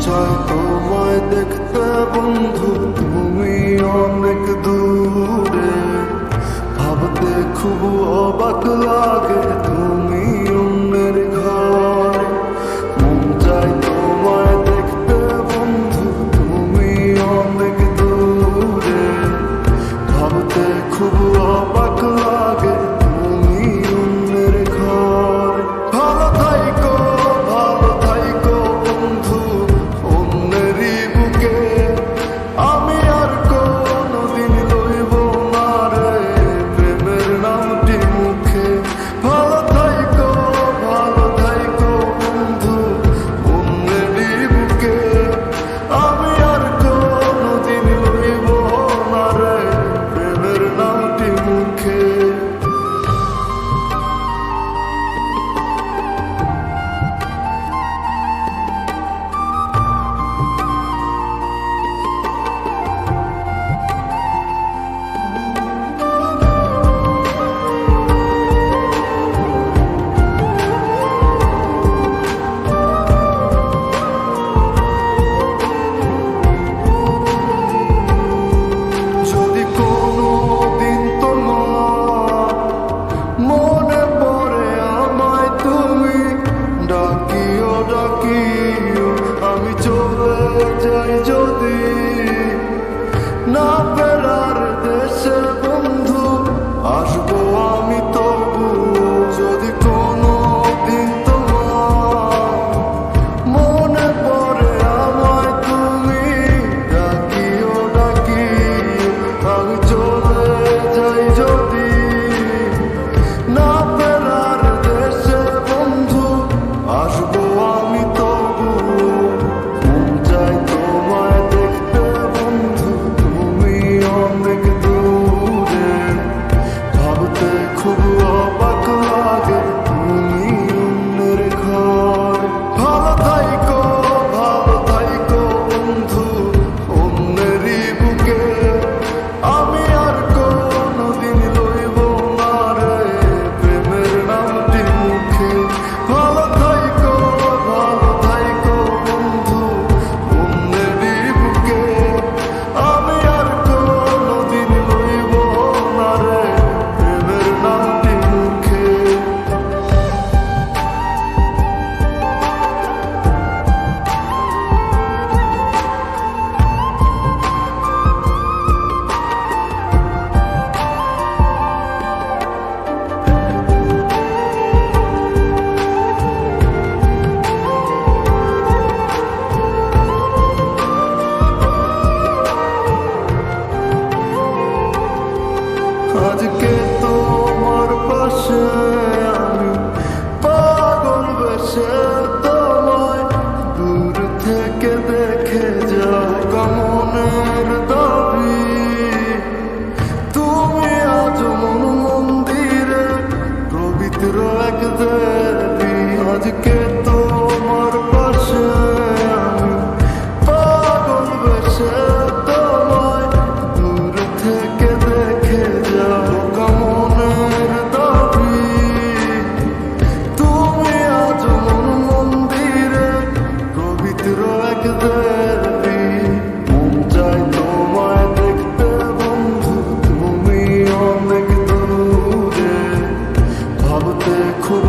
চায় তোমায় দেখতে বন্ধু, তুমি অনেক দূরে। ভাবতে খুব অবাক লাগে তুমি অন্যের ঘরে। মন চায় তোমায় দেখতে বন্ধু, তুমি অনেক দূরে। ভাবতে খুব অবাক লাগে তুমি অন্যের ঘরে। ভালো থাইকো, ভালো থাইকো বন্ধু অন্যেরই বুকে। আমি আর কোনদিন লইব না রে প্রেমের নামটি মুখে। ভালো থাইকো, ভালো থাইকো বন্ধু অন্যেরই বুকে। আমি আর কোনদিন লইব না রে প্রেমের নামটি মুখে। যদি কোনোদিন তোমার মনে পড়ে আমায় তুমি ডাকিও, ডাকিও। আমি চলে যাই যদি না ফেরার দেশে বন্ধু, আসবো আমি তবুও। যদি কোনোদিন তোমার মনে পড়ে আমায় তুমি ডাকিও, ডাকিও। আমি চলে যাই যদি না ফেরার দেশে বন্ধু, আসবো আমি তবুও। মন চায় তোমায় দেখতে বন্ধু, তুমি অনেক দূরে। ভাবতে খুব অবাক লাগে তুমি অন্যের ঘরে। ভালো থাইকো, ভালো থাইকো বন্ধু অন্যেরই বুকে। আমি আর কোনদিন লইব না রে প্রেমের নামটি মুখে। ভালো থাইকো, ভালো থাইকো বন্ধু অন্যেরই বুকে। আমি আর কোনদিন লইব না রে প্রেমের নামটি মুখে। আজকে তোমার পাশে আমি পাগল বেশে তোমায় দূর থেকে দেখে যাও কেমনের দাবি। তুমি আজ মন মন্দিরে পবিত্র এক দেবী। আজকে তোমার পাশে আমি পাগল বেশে তোমায় দূর থেকে দেখে যাও কেমনের দাবি। তুমি আজ মন মন্দিরে পবিত্র এক দেবী। মন চায় তোমায় দেখতে বন্ধু, তুমি অনেক দূরে। ভাবতে খুব